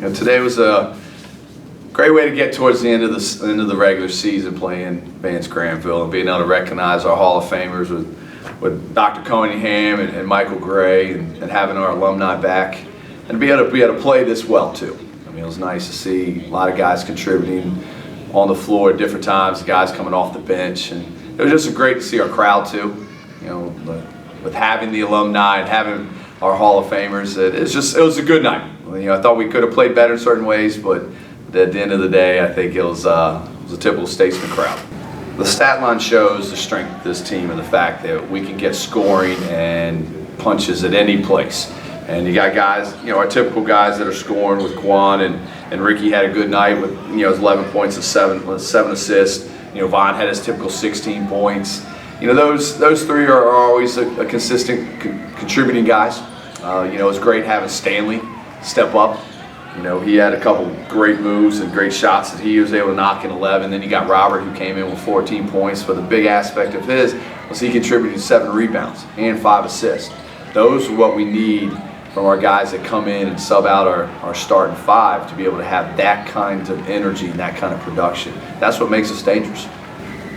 Today was a great way to get towards the end of the regular season playing Vance Granville and being able to recognize our Hall of Famers with Dr. Cunningham and Michael Gray and having our alumni back and be able to play this well too. I mean, it was nice to see a lot of guys contributing on the floor at different times, guys coming off the bench, and it was just great to see our crowd too. With having the alumni and having our Hall of Famers, it was a good night. I thought we could have played better in certain ways, but at the end of the day, I think it was a typical Statesman crowd. The stat line shows the strength of this team and the fact that we can get scoring and punches at any place. And you got guys, our typical guys that are scoring with Quan and Ricky had a good night with his 11 points and seven assists. Vaughn had his typical 16 points. Those three are always a consistent contributing guys. It's great having Stanley step up. He had a couple great moves and great shots that he was able to knock in 11. Then you got Robert, who came in with 14 points, but the big aspect of his was he contributed 7 rebounds and 5 assists. Those are what we need from our guys that come in and sub out our starting 5 to be able to have that kind of energy and that kind of production. That's what makes us dangerous.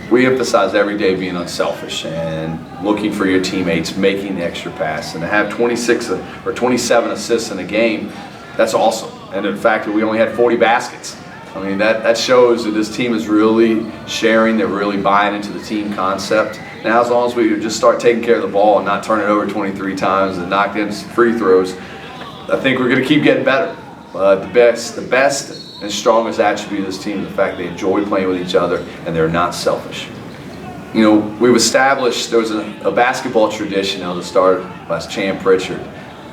We emphasize every day being unselfish and looking for your teammates, making the extra pass, and to have 26 or 27 assists in a game, that's awesome. And in fact, we only had 40 baskets. I mean, that shows that this team is really sharing, they're really buying into the team concept. Now, as long as we just start taking care of the ball and not turn it over 23 times and knock in some free throws, I think we're going to keep getting better. The best and strongest attribute of this team is the fact they enjoy playing with each other and they're not selfish. We've established there was a basketball tradition that started by Chan Pritchard,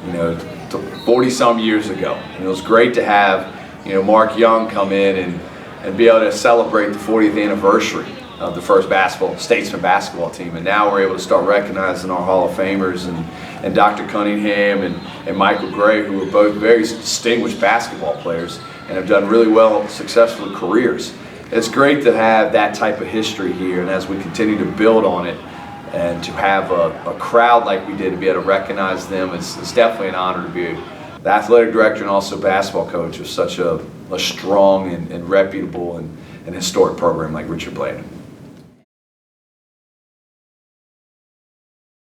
40-some years ago. And it was great to have, Mark Young come in and be able to celebrate the 40th anniversary of the first Statesman basketball team. And now we're able to start recognizing our Hall of Famers and Dr. Cunningham and Michael Gray, who are both very distinguished basketball players and have done really well, successful careers. It's great to have that type of history here, and as we continue to build on it and to have a crowd like we did, to be able to recognize them, it's definitely an honor to be the athletic director and also basketball coach of such a strong and reputable and historic program like Richard Bland.